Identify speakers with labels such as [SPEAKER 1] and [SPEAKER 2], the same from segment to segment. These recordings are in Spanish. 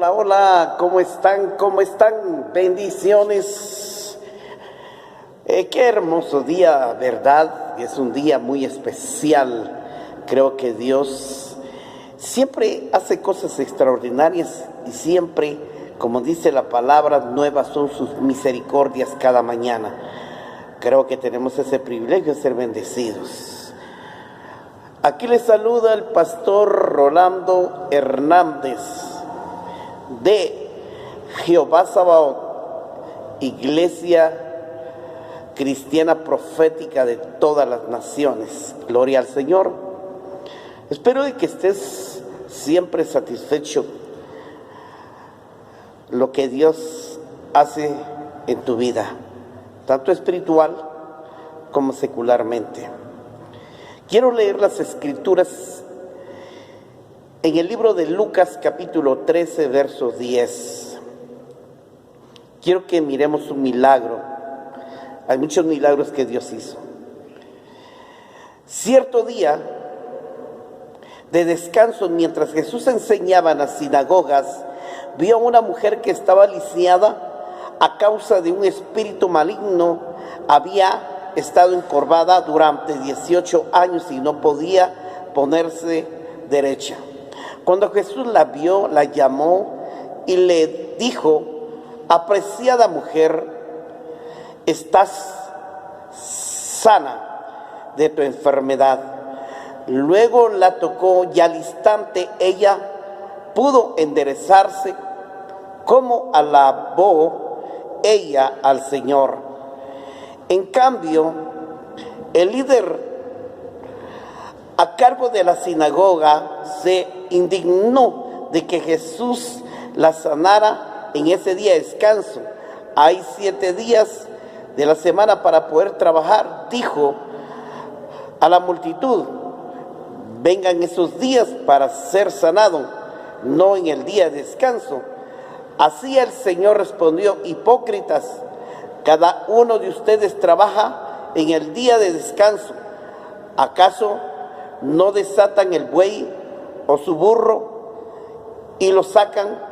[SPEAKER 1] Hola, hola, ¿cómo están? ¿Cómo están? Bendiciones. Qué hermoso día, ¿verdad? Es un día muy especial. Creo que Dios siempre hace cosas extraordinarias y siempre, como dice la palabra, nuevas son sus misericordias cada mañana. Creo que tenemos ese privilegio de ser bendecidos. Aquí les saluda el pastor Rolando Hernández de Jehová Sabaoth, Iglesia Cristiana Profética de todas las naciones. Gloria al Señor. Espero de que estés siempre satisfecho lo que Dios hace en tu vida, tanto espiritual como secularmente. Quiero leer las escrituras en el libro de Lucas capítulo 13, verso 10. Quiero que miremos un milagro. Hay muchos milagros que Dios hizo. Cierto día de descanso, mientras Jesús enseñaba en las sinagogas, vio a una mujer que estaba lisiada a causa de un espíritu maligno. Había estado encorvada durante 18 años y no podía ponerse derecha. Cuando Jesús la vio, la llamó y le dijo: apreciada mujer, estás sana de tu enfermedad. Luego la tocó y al instante ella pudo enderezarse. Como alabó ella al Señor. En cambio, el líder a cargo de la sinagoga se indignó de que Jesús la sanara en ese día de descanso. Hay 7 días de la semana para poder trabajar. Dijo a la multitud: vengan esos días para ser sanado, no en el día de descanso. Así el Señor respondió: hipócritas, cada uno de ustedes trabaja en el día de descanso. ¿Acaso no desatan el buey o su burro y lo sacan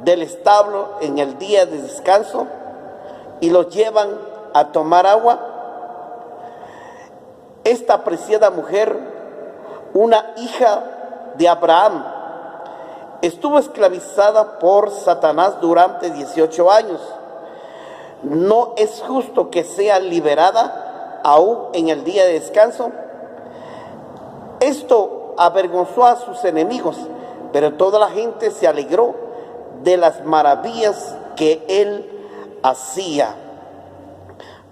[SPEAKER 1] del establo en el día de descanso y los llevan a tomar agua? Esta apreciada mujer, una hija de Abraham, estuvo esclavizada por Satanás durante 18 años. ¿No es justo que sea liberada aún en el día de descanso? Esto avergonzó a sus enemigos, pero toda la gente se alegró de las maravillas que él hacía.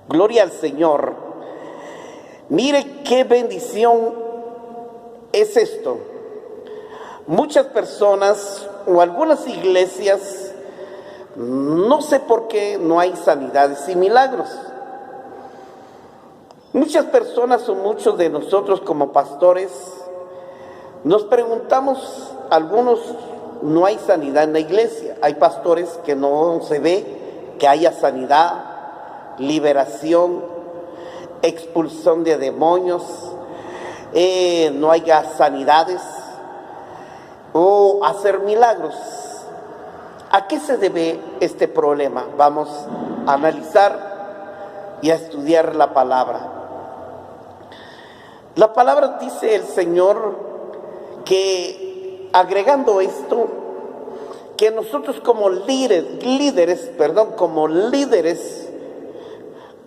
[SPEAKER 1] Gloria al Señor. Mire qué bendición es esto. Muchas personas o algunas iglesias, no sé por qué no hay sanidades y milagros. Muchas personas o muchos de nosotros como pastores nos preguntamos, algunos, no hay sanidad en la iglesia. Hay pastores que no se ve que haya sanidad, liberación, expulsión de demonios, no haya sanidades o hacer milagros. ¿A qué se debe este problema? Vamos a analizar y a estudiar la palabra. La palabra dice el Señor que, agregando esto, que nosotros como líderes,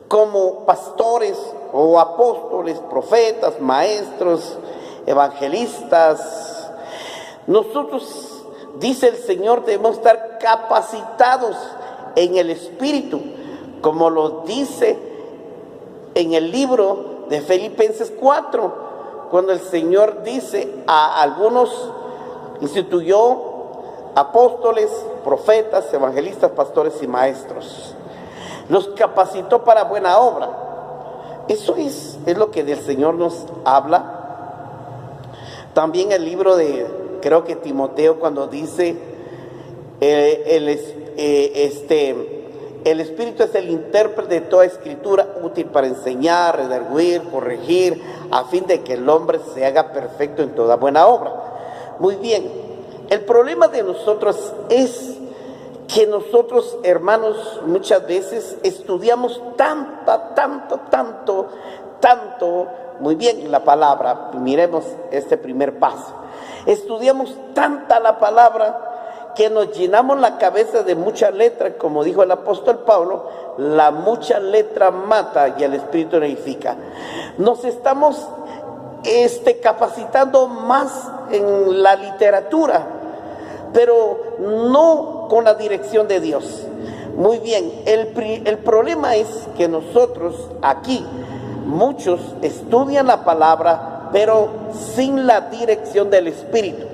[SPEAKER 1] como pastores o apóstoles, profetas, maestros, evangelistas, nosotros, dice el Señor, debemos estar capacitados en el Espíritu, como lo dice en el libro de Filipenses 4, cuando el Señor dice: a algunos instituyó apóstoles, profetas, evangelistas, pastores y maestros. Los capacitó para buena obra. Eso es lo que el Señor nos habla. También el libro de, creo que Timoteo, cuando dice el Espíritu es el intérprete de toda escritura, útil para enseñar, redarguir, corregir, a fin de que el hombre se haga perfecto en toda buena obra. Muy bien, el problema de nosotros es que nosotros, hermanos, muchas veces estudiamos tanto, muy bien la palabra. Miremos este primer paso. Estudiamos tanta la palabra que nos llenamos la cabeza de mucha letra, como dijo el apóstol Pablo, la mucha letra mata y el espíritu edifica. Nos estamos capacitando más en la literatura, pero no con la dirección de Dios. Muy bien, el problema es que nosotros aquí, muchos estudian la palabra, pero sin la dirección del Espíritu.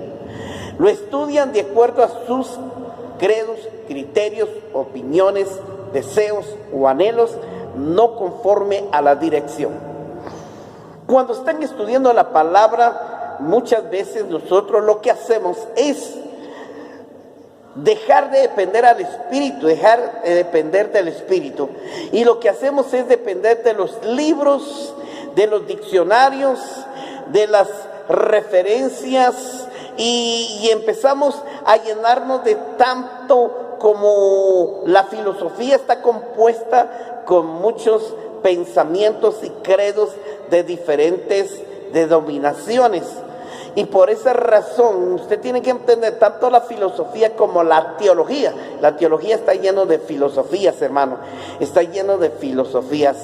[SPEAKER 1] Lo estudian de acuerdo a sus credos, criterios, opiniones, deseos o anhelos, no conforme a la dirección. Cuando están estudiando la palabra, muchas veces nosotros lo que hacemos es dejar de depender al Espíritu, dejar de depender del Espíritu. Y lo que hacemos es depender de los libros, de los diccionarios, de las referencias, y empezamos a llenarnos de tanto como la filosofía está compuesta con muchos pensamientos y credos de diferentes denominaciones. Y por esa razón usted tiene que entender tanto la filosofía como la teología. La teología está lleno de filosofías, hermano. Está lleno de filosofías.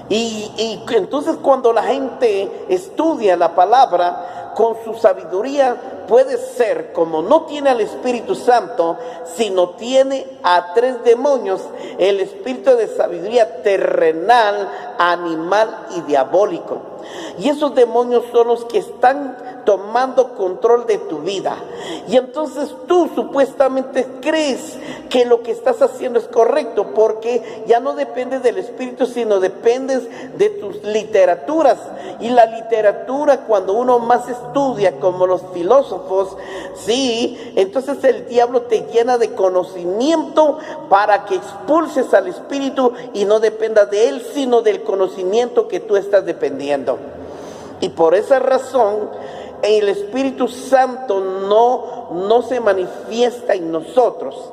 [SPEAKER 1] Y entonces cuando la gente estudia la palabra con su sabiduría, puede ser, como no tiene al Espíritu Santo, sino tiene a 3 demonios, el espíritu de sabiduría terrenal, animal y diabólico. Y esos demonios son los que están tomando control de tu vida. Y entonces tú supuestamente crees que lo que estás haciendo es correcto, porque ya no dependes del Espíritu, sino dependes de tus literaturas. Y la literatura, cuando uno más estudia, como los filósofos, sí, entonces el diablo te llena de conocimiento para que expulses al Espíritu y no dependas de él, sino del conocimiento que tú estás dependiendo. Y por esa razón el Espíritu Santo no se manifiesta en nosotros,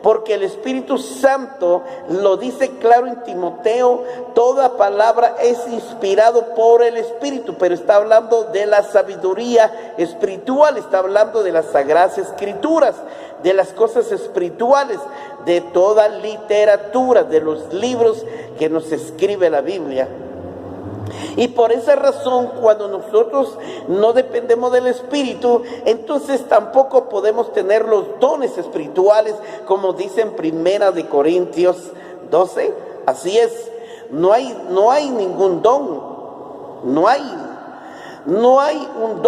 [SPEAKER 1] porque el Espíritu Santo lo dice claro en Timoteo: toda palabra es inspirado por el Espíritu, pero está hablando de la sabiduría espiritual, está hablando de las Sagradas Escrituras, de las cosas espirituales, de toda literatura, de los libros que nos escribe la Biblia. Y por esa razón, cuando nosotros no dependemos del Espíritu, entonces tampoco podemos tener los dones espirituales, como dice en 1 Corintios 12. Así es, no hay ningún don, no hay un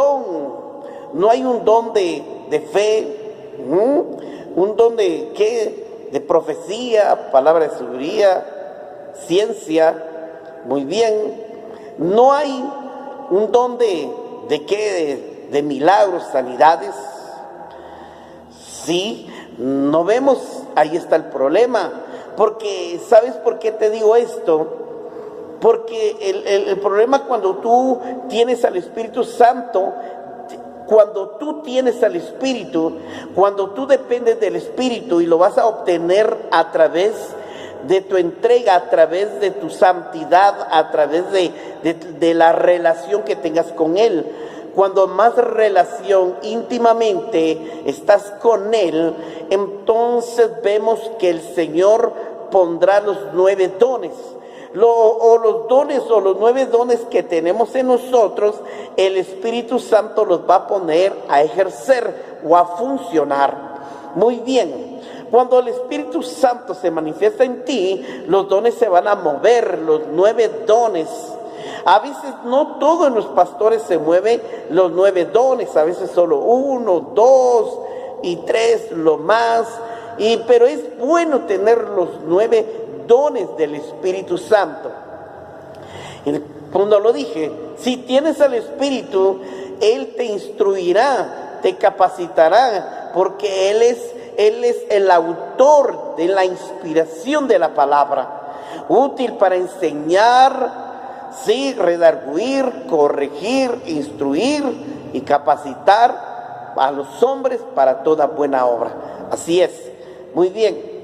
[SPEAKER 1] don de fe, un don de ¿qué? De profecía, palabra de sabiduría, ciencia. Muy bien. No hay un don de milagros, sanidades. Sí, no vemos, ahí está el problema. Porque, ¿sabes por qué te digo esto? Porque el problema cuando tú tienes al Espíritu Santo, cuando tú tienes al Espíritu, cuando tú dependes del Espíritu y lo vas a obtener a través de tu entrega, a través de tu santidad, a través de la relación que tengas con Él. Cuando más relación íntimamente estás con Él, entonces vemos que el Señor pondrá los 9 dones. Los 9 dones que tenemos en nosotros, el Espíritu Santo los va a poner a ejercer o a funcionar. Muy bien. Cuando el Espíritu Santo se manifiesta en ti, los dones se van a mover, los 9 dones. A veces no todos los pastores se mueven los 9 dones, a veces solo 1, 2 y 3 lo más. Pero es bueno tener los 9 dones del Espíritu Santo. Cuando lo dije, si tienes al Espíritu, Él te instruirá, te capacitará, porque Él es el autor de la inspiración de la palabra, útil para enseñar, sí, redarguir, corregir, instruir y capacitar. a los hombres para toda buena obra. Así es. Muy bien.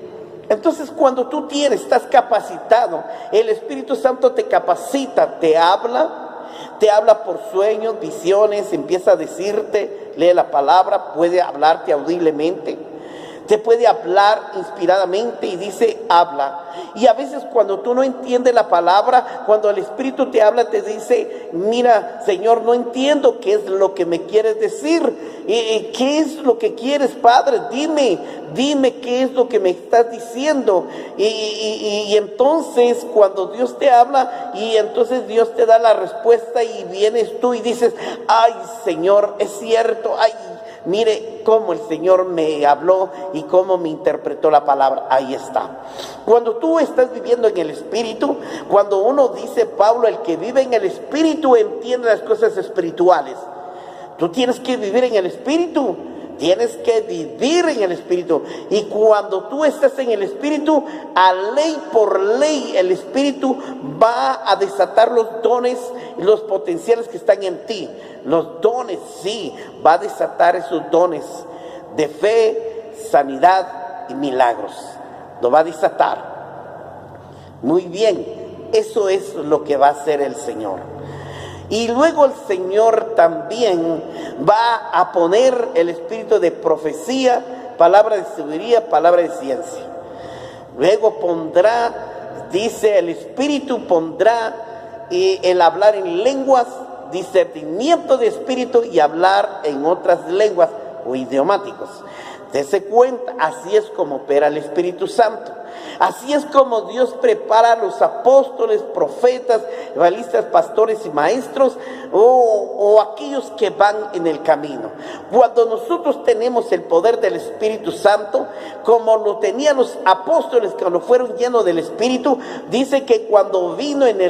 [SPEAKER 1] Entonces, cuando tú estás capacitado, el Espíritu Santo te capacita, te habla por sueños, visiones, empieza a decirte, lee la palabra, puede hablarte audiblemente, te puede hablar inspiradamente y dice, habla. Y a veces cuando tú no entiendes la palabra, cuando el Espíritu te habla, te dice, mira, Señor, no entiendo qué es lo que me quieres decir. ¿Qué es lo que quieres, Padre? Dime qué es lo que me estás diciendo. Y entonces cuando Dios te habla, y entonces Dios te da la respuesta y vienes tú y dices, ay, Señor, es cierto, ay, mire cómo el Señor me habló y cómo me interpretó la palabra. Ahí está. Cuando tú estás viviendo en el Espíritu, cuando uno dice, Pablo, el que vive en el Espíritu entiende las cosas espirituales. Tú tienes que vivir en el Espíritu. Tienes que vivir en el Espíritu. Y cuando tú estás en el Espíritu, a ley por ley, el Espíritu va a desatar los dones y los potenciales que están en ti. Los dones, sí, va a desatar esos dones de fe, sanidad y milagros. Lo va a desatar. Muy bien, eso es lo que va a hacer el Señor. Y luego el Señor también va a poner el espíritu de profecía, palabra de sabiduría, palabra de ciencia. Luego pondrá, dice el Espíritu, pondrá el hablar en lenguas, discernimiento de espíritu y hablar en otras lenguas o idiomáticos. Dese cuenta, así es como opera el Espíritu Santo. Así es como Dios prepara a los apóstoles, profetas, evangelistas, pastores y maestros, o aquellos que van en el camino. Cuando nosotros tenemos el poder del Espíritu Santo, como lo tenían los apóstoles cuando fueron llenos del Espíritu, dice que cuando vino en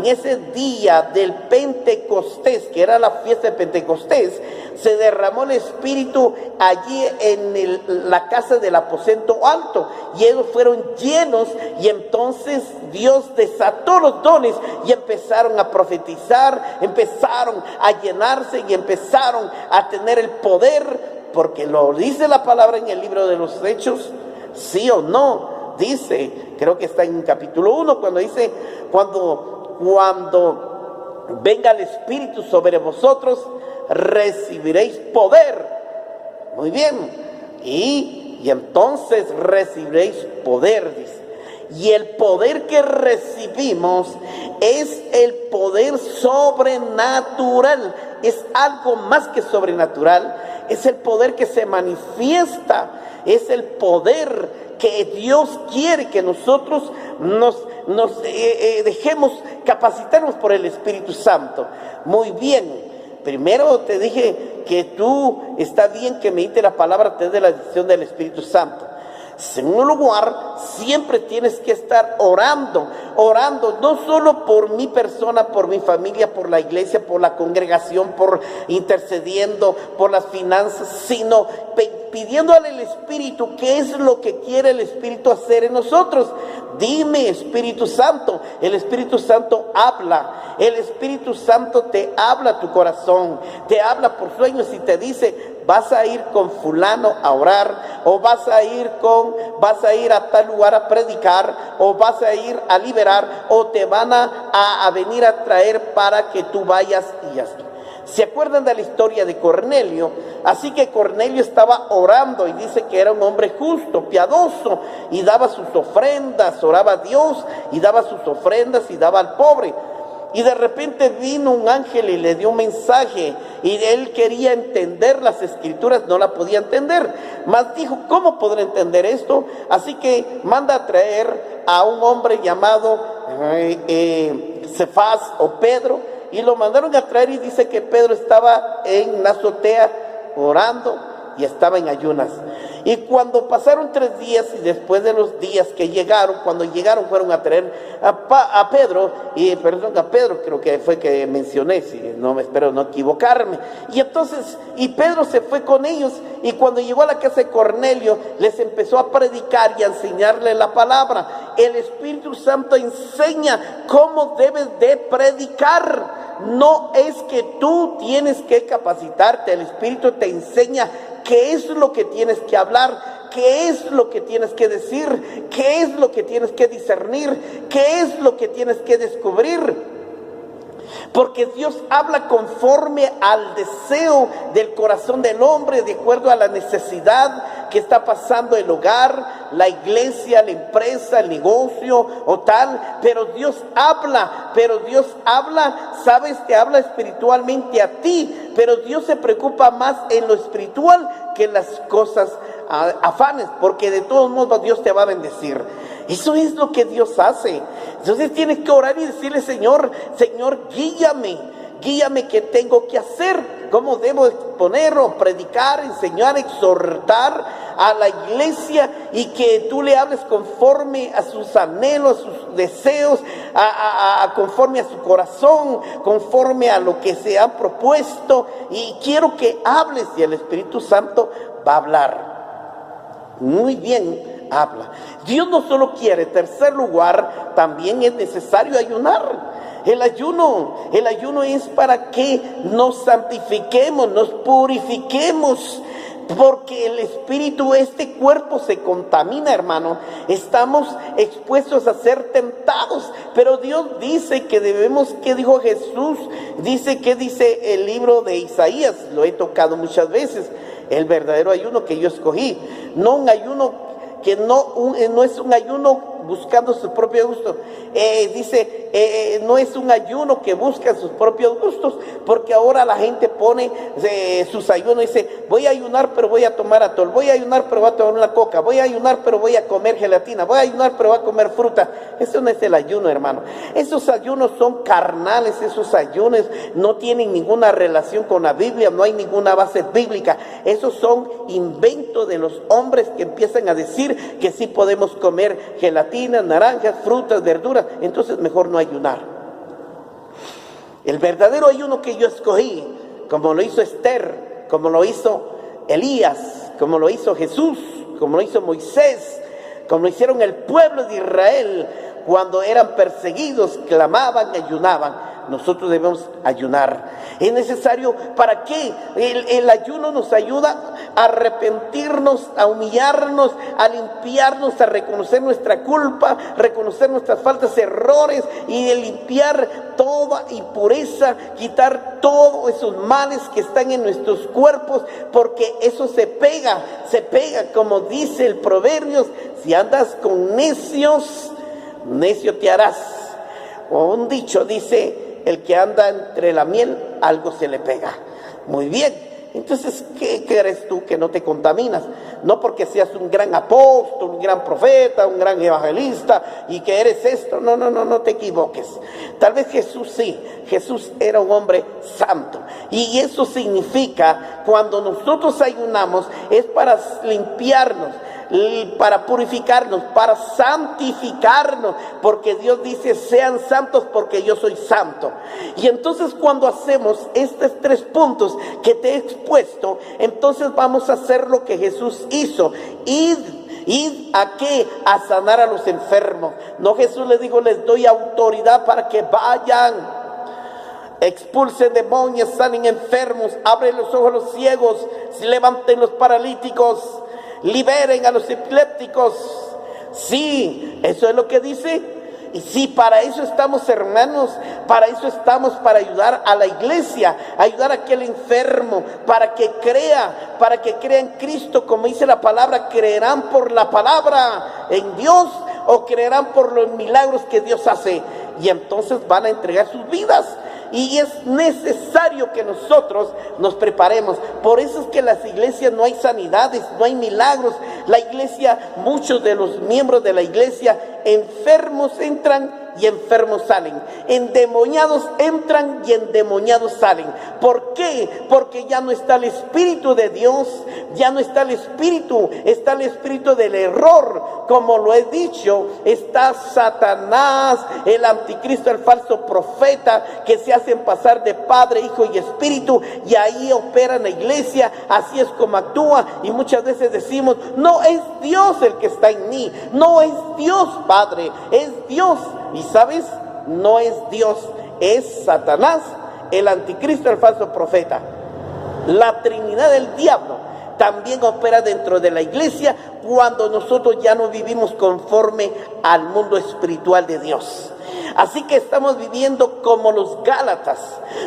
[SPEAKER 1] ese día del Pentecostés, que era la fiesta de Pentecostés, se derramó el Espíritu allí en la casa del aposento alto, y ellos fueron llenos, y entonces Dios desató los dones y empezaron a profetizar, empezaron a llenarse y empezaron a tener el poder, porque lo dice la palabra en el libro de los Hechos, sí o no, dice, creo que está en capítulo 1, cuando dice, cuando venga el Espíritu sobre vosotros, recibiréis poder. Muy bien, y entonces recibiréis poder, dice. Y el poder que recibimos es el poder sobrenatural, es algo más que sobrenatural, es el poder que se manifiesta, es el poder que Dios quiere que nosotros nos dejemos capacitarnos por el Espíritu Santo. Muy bien. Primero te dije que tú, está bien que medites la palabra, te dé la dirección del Espíritu Santo. En segundo lugar, siempre tienes que estar orando, no solo por mi persona, por mi familia, por la iglesia, por la congregación, por intercediendo, por las finanzas, sino pidiéndole al Espíritu qué es lo que quiere el Espíritu hacer en nosotros. Dime, Espíritu Santo. El Espíritu Santo habla. El Espíritu Santo te habla a tu corazón, te habla por sueños y te dice, vas a ir con fulano a orar, o vas a ir a tal lugar a predicar, o vas a ir a liberar, o te van a venir a traer para que tú vayas y ya está. ¿Se acuerdan de la historia de Cornelio? Así que Cornelio estaba orando y dice que era un hombre justo, piadoso, y daba sus ofrendas, oraba a Dios y daba sus ofrendas y daba al pobre. Y de repente vino un ángel y le dio un mensaje, y él quería entender las escrituras, no la podía entender, mas dijo, ¿cómo podré entender esto? Así que manda a traer a un hombre llamado Cefas o Pedro, y lo mandaron a traer, y dice que Pedro estaba en la azotea orando y estaba en ayunas. Y cuando pasaron 3 días, y después de los días que llegaron, cuando llegaron fueron a traer a Pedro, a Pedro creo que fue que mencioné, si no me espero no equivocarme. Y entonces, y Pedro se fue con ellos, y cuando llegó a la casa de Cornelio, les empezó a predicar y a enseñarle la palabra. El Espíritu Santo enseña cómo debes de predicar. No es que tú tienes que capacitarte, el Espíritu te enseña qué es lo que tienes que hablar, qué es lo que tienes que decir, qué es lo que tienes que discernir, qué es lo que tienes que descubrir. Porque Dios habla conforme al deseo del corazón del hombre, de acuerdo a la necesidad que está pasando el hogar, la iglesia, la empresa, el negocio o tal. Pero Dios habla, sabes, te habla espiritualmente a ti. Pero Dios se preocupa más en lo espiritual que en las cosas afanes, porque de todos modos Dios te va a bendecir. Eso es lo que Dios hace. Entonces tienes que orar y decirle: Señor, guíame qué tengo que hacer, cómo debo exponer o predicar, enseñar, exhortar a la iglesia, y que tú le hables conforme a sus anhelos, a sus deseos, conforme a su corazón, conforme a lo que se han propuesto. Y quiero que hables, y el Espíritu Santo va a hablar. Muy bien, habla. Dios no solo quiere, en tercer lugar, también es necesario ayunar. El ayuno es para que nos santifiquemos, nos purifiquemos, porque el espíritu, este cuerpo se contamina, hermano. Estamos expuestos a ser tentados, pero Dios dice que debemos, ¿qué dijo Jesús? ¿Qué dice el libro de Isaías? Lo he tocado muchas veces. El verdadero ayuno que yo escogí, no un ayuno que no es un ayuno buscando su propio gusto. No es un ayuno que busca sus propios gustos, porque ahora la gente pone sus ayunos, dice: voy a ayunar pero voy a tomar atol, voy a ayunar pero voy a tomar una coca, voy a ayunar pero voy a comer gelatina, voy a ayunar pero voy a comer fruta. Eso no es el ayuno, hermano. Esos ayunos son carnales, esos ayunos no tienen ninguna relación con la Biblia, no hay ninguna base bíblica. Esos son inventos de los hombres que empiezan a decir que sí podemos comer gelatina, naranjas, frutas, verduras. Entonces mejor no ayunar. El verdadero ayuno que yo escogí, como lo hizo Esther, como lo hizo Elías, como lo hizo Jesús, como lo hizo Moisés, como lo hicieron el pueblo de Israel cuando eran perseguidos, clamaban, ayunaban. Nosotros debemos ayunar. Es necesario, ¿para qué? El ayuno nos ayuda a arrepentirnos, a humillarnos, a limpiarnos, a reconocer nuestra culpa, reconocer nuestras faltas, errores, y de limpiar toda impureza, quitar todos esos males que están en nuestros cuerpos, porque eso se pega, como dice el Proverbios: si andas con necios, necio te harás. O un dicho dice: el que anda entre la miel, algo se le pega. Muy bien. Entonces, ¿qué crees tú? Que no te contaminas. No porque seas un gran apóstol, un gran profeta, un gran evangelista y que eres esto. No te equivoques. Tal vez Jesús sí. Jesús era un hombre santo. Y eso significa, cuando nosotros ayunamos, es para limpiarnos, para purificarnos, para santificarnos, porque Dios dice: sean santos porque yo soy santo. Y entonces, cuando hacemos estos 3 puntos que te he expuesto, entonces vamos a hacer lo que Jesús hizo. ¿Id a qué? A sanar a los enfermos. No, Jesús les dijo: les doy autoridad para que vayan, expulsen demonios, sanen enfermos, abren los ojos a los ciegos, levanten los paralíticos, liberen a los epilépticos. Sí, eso es lo que dice. Y sí, para eso estamos, hermanos, para eso estamos, para ayudar a la iglesia, ayudar a aquel enfermo, para que crea en Cristo, como dice la palabra: creerán por la palabra en Dios o creerán por los milagros que Dios hace, y entonces van a entregar sus vidas. Y es necesario que nosotros nos preparemos. Por eso es que en las iglesias no hay sanidades, no hay milagros. La iglesia, muchos de los miembros de la iglesia enfermos entran y enfermos salen. Endemoniados entran y endemoniados salen. ¿Por qué? Porque ya no está el Espíritu de Dios, ya no está el Espíritu, está el espíritu del error. Como lo he dicho, está Satanás, el anticristo, el falso profeta, que se hacen pasar de Padre, Hijo y Espíritu, y ahí opera en la iglesia. Así es como actúa, y muchas veces decimos: no es Dios el que está en mí, no es Dios Padre, es Dios. Y sabes, no es Dios, es Satanás, el anticristo, el falso profeta. La Trinidad del diablo también opera dentro de la iglesia cuando nosotros ya no vivimos conforme al mundo espiritual de Dios. Así que estamos viviendo como los Gálatas,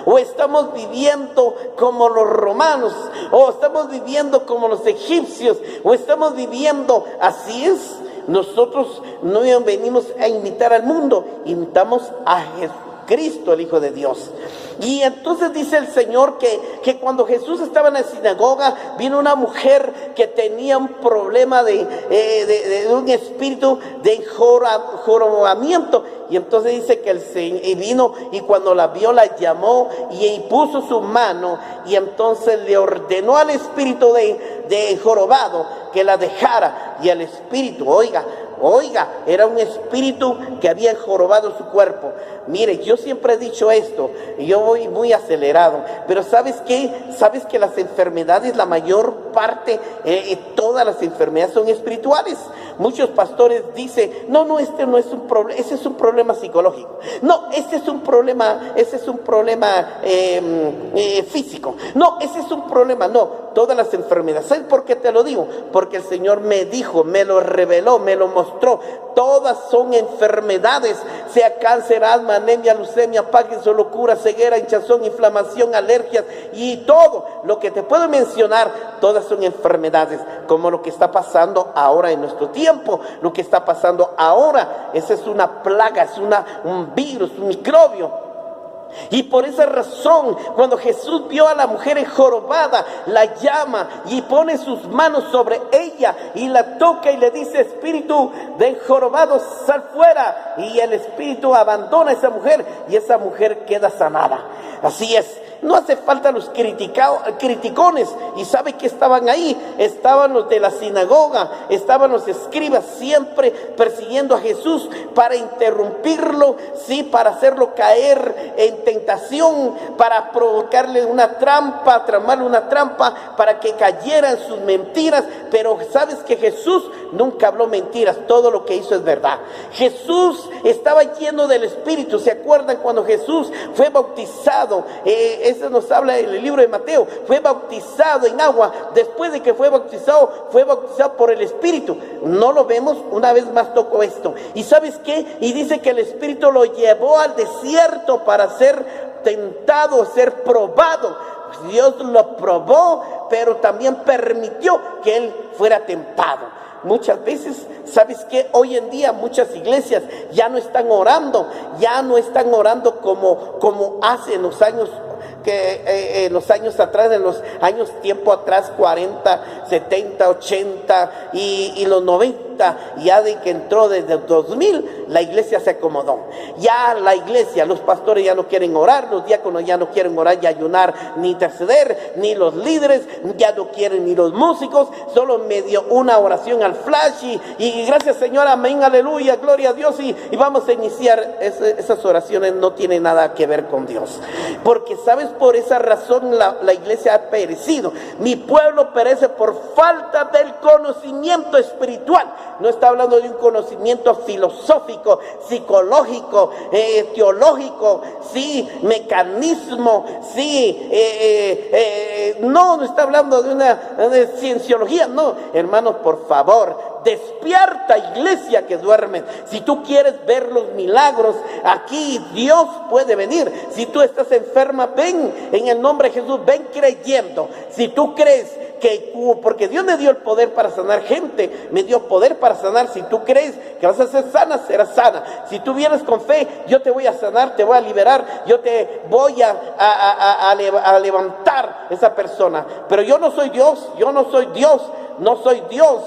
[SPEAKER 1] o estamos viviendo como los romanos, o estamos viviendo como los egipcios, o estamos viviendo, así es. Nosotros no venimos a imitar al mundo, imitamos a Jesucristo, el Hijo de Dios. Y entonces dice el Señor que cuando Jesús estaba en la sinagoga, vino una mujer que tenía un problema de un espíritu de jorobamiento. Y entonces dice que vino, y cuando la vio, la llamó y puso su mano, y entonces le ordenó al espíritu de jorobado que la dejara. Y el espíritu, oiga, era un espíritu que había jorobado su cuerpo. Mire, yo siempre he dicho esto, yo voy muy acelerado, pero ¿sabes qué? ¿Sabes que las enfermedades, la mayor parte, todas las enfermedades son espirituales? Muchos pastores dicen: no, este no es un problema, ese es un problema psicológico. No, ese es un problema físico. No, ese es un problema. No, todas las enfermedades. ¿Sabes por qué te lo digo? Porque el Señor me dijo, me lo reveló, me lo mostró. Todas son enfermedades, sea cáncer, asma, anemia, leucemia, Parkinson, locura, ceguera, hinchazón, inflamación, alergias y todo lo que te puedo mencionar. Todas son enfermedades, como lo que está pasando ahora en nuestro tiempo, lo que está pasando ahora. Esa es una plaga, es un virus, un microbio. Y por esa razón, cuando Jesús vio a la mujer enjorobada, la llama y pone sus manos sobre ella y la toca y le dice: espíritu de enjorobado, sal fuera. Y el espíritu abandona a esa mujer y esa mujer queda sanada. Así es. No hace falta los criticones. ¿Y sabe que estaban ahí? Estaban los de la sinagoga, estaban los escribas, siempre persiguiendo a Jesús para interrumpirlo, sí, para hacerlo caer en tentación, para provocarle una trampa, tramarle una trampa para que cayera en sus mentiras. Pero sabes que Jesús nunca habló mentiras, todo lo que hizo es verdad. Jesús estaba lleno del Espíritu. ¿Se acuerdan cuando Jesús fue bautizado? Eso nos habla en el libro de Mateo. Fue bautizado en agua. Después de que fue bautizado por el Espíritu. No lo vemos. Una vez más tocó esto. ¿Y sabes qué? Y dice que el Espíritu lo llevó al desierto para ser tentado, ser probado. Dios lo probó, pero también permitió que él fuera tentado. Muchas veces, ¿sabes qué? Hoy en día muchas iglesias ya no están orando como hace en los años atrás, tiempo atrás, 40, 70, 80 y los 90, ya de que entró desde el 2000, la iglesia se acomodó. Ya la iglesia, los pastores ya no quieren orar, los diáconos ya no quieren orar y ayunar ni interceder, ni los líderes ya no quieren, ni los músicos, solo medio una oración al flash y gracias Señor, amén, aleluya, gloria a Dios y vamos a iniciar. Esas oraciones no tienen nada que ver con Dios, porque sabes, por esa razón la iglesia ha perecido. Mi pueblo perece por falta del conocimiento espiritual. No está hablando de un conocimiento filosófico, psicológico, teológico, sí, mecanismo, sí, no está hablando de una cienciología. No, hermanos, por favor, despierta, iglesia que duerme. Si tú quieres ver los milagros, aquí Dios puede venir. Si tú estás enferma, ven en el nombre de Jesús, ven creyendo. Si tú crees porque Dios me dio el poder para sanar gente, me dio poder para sanar. Si tú crees que vas a ser sana, serás sana. Si tú vienes con fe, yo te voy a sanar, te voy a liberar, yo te voy a levantar esa persona. Pero yo no soy Dios, no soy Dios.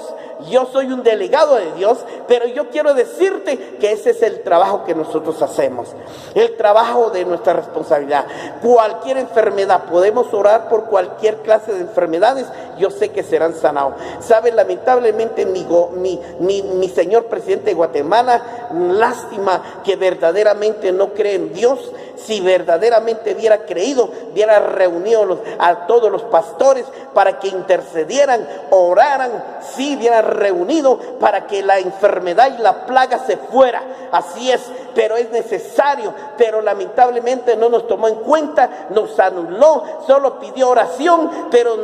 [SPEAKER 1] yo soy un delegado de Dios, pero yo quiero decirte que ese es el trabajo que nosotros hacemos, el trabajo de nuestra responsabilidad. Cualquier enfermedad, podemos orar por cualquier clase de enfermedades, yo sé que serán sanados. ¿Sabe? Lamentablemente mi señor presidente de Guatemala, lástima que verdaderamente no cree en Dios. Si verdaderamente hubiera creído, hubiera reunido a todos los pastores para que intercedieran, oraran, sí, hubiera reunido para que la enfermedad y la plaga se fuera. Así es, pero es necesario, pero lamentablemente no nos tomó en cuenta, nos anuló, solo pidió oración, pero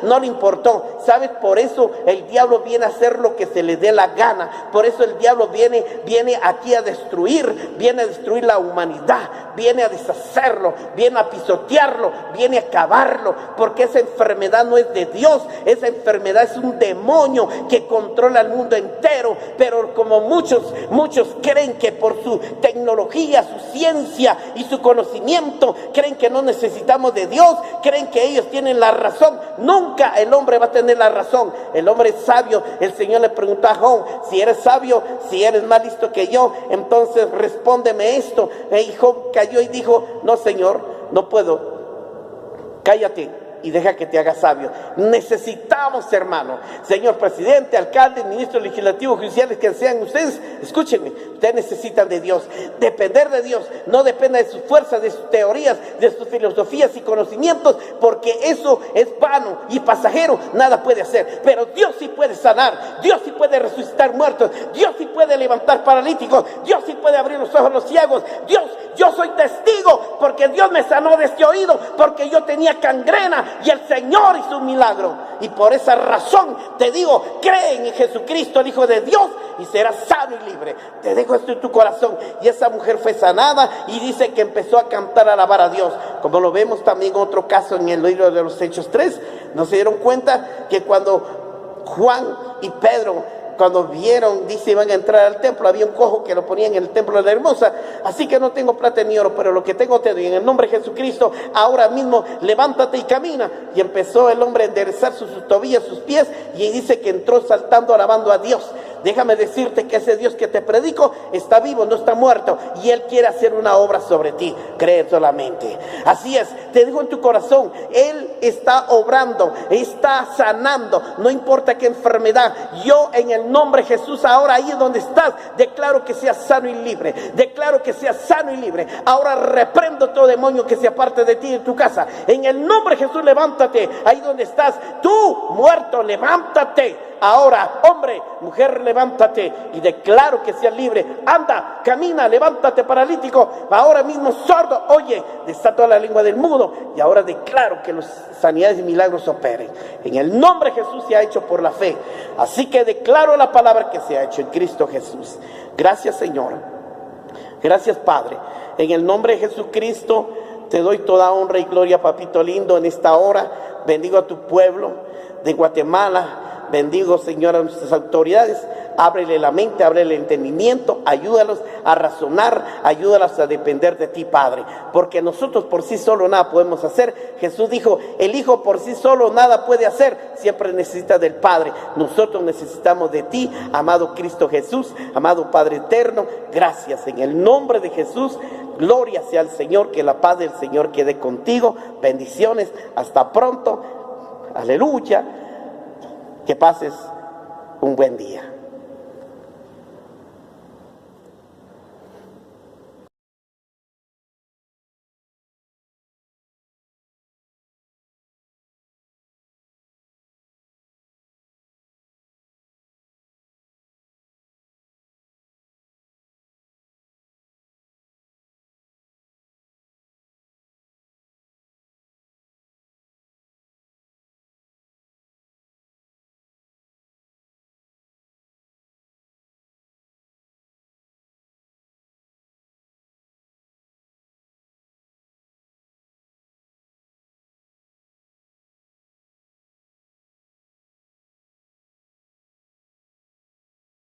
[SPEAKER 1] no le importó. ¿Sabes? Por eso el diablo viene a hacer lo que se le dé la gana. Por eso el diablo viene aquí a destruir, viene a destruir la humanidad, viene a deshacerlo, viene a pisotearlo, viene a acabarlo, porque esa enfermedad no es de Dios, esa enfermedad es un demonio que controla el mundo entero. Pero como muchos creen que por su tecnología, su ciencia y su conocimiento, creen que no necesitamos de Dios, creen que ellos tienen la razón. Nunca el hombre va a tener la razón. El hombre es sabio. El Señor le preguntó a Job: si eres sabio, si eres más listo que yo, entonces respóndeme esto. Y Job cayó y dijo: no, Señor, no puedo. Cállate y deja que te haga sabio. Necesitamos, hermano, señor presidente, alcalde, ministros legislativos, judiciales, que sean ustedes, escúchenme, ustedes necesitan de Dios, depender de Dios. No dependa de sus fuerzas, de sus teorías, de sus filosofías y conocimientos, porque eso es vano y pasajero, nada puede hacer. Pero Dios sí puede sanar, Dios sí puede resucitar muertos, Dios sí puede levantar paralíticos, Dios sí puede abrir los ojos a los ciegos. Dios, yo soy testigo, porque Dios me sanó de este oído, porque yo tenía cangrena y el Señor hizo un milagro. Y por esa razón te digo: creen en Jesucristo, el Hijo de Dios, y serás sano y libre. Te dejo esto en tu corazón. Y esa mujer fue sanada y dice que empezó a cantar, a alabar a Dios. Como lo vemos también en otro caso en el libro de los Hechos 3, ¿no se dieron cuenta que cuando Juan y Pedro, cuando vieron, dice, iban a entrar al templo, había un cojo que lo ponían en el templo de la hermosa? Así que no tengo plata ni oro, pero lo que tengo te doy. En el nombre de Jesucristo, ahora mismo levántate y camina. Y empezó el hombre a enderezar sus tobillas, sus pies, y dice que entró saltando, alabando a Dios. Déjame decirte que ese Dios que te predico está vivo, no está muerto, y Él quiere hacer una obra sobre ti. Cree solamente. Así es, te digo en tu corazón, Él está obrando, está sanando, no importa qué enfermedad. Yo en el nombre de Jesús, ahora ahí donde estás, declaro que seas sano y libre. Declaro que seas sano y libre. Ahora reprendo todo demonio que se aparte de ti y de tu casa. En el nombre de Jesús, levántate ahí donde estás. Tú, muerto, levántate. Ahora, hombre, mujer, levántate y declaro que seas libre. Anda, camina, levántate, paralítico. Ahora mismo, sordo, oye, desato la lengua del mudo. Y ahora declaro que las sanidades y milagros operen. En el nombre de Jesús se ha hecho por la fe. Así que declaro la palabra que se ha hecho en Cristo Jesús. Gracias, Señor. Gracias, Padre. En el nombre de Jesucristo te doy toda honra y gloria, papito lindo, en esta hora. Bendigo a tu pueblo de Guatemala. Bendigo, Señor, a nuestras autoridades. Ábrele la mente, ábrele el entendimiento, ayúdalos a razonar, ayúdalos a depender de ti, Padre, porque nosotros por sí solo nada podemos hacer. Jesús dijo: el Hijo por sí solo nada puede hacer, siempre necesita del Padre. Nosotros necesitamos de ti, amado Cristo Jesús, amado Padre eterno. Gracias, en el nombre de Jesús. Gloria sea al Señor, que la paz del Señor quede contigo. Bendiciones, hasta pronto. Aleluya. Que pases un buen día.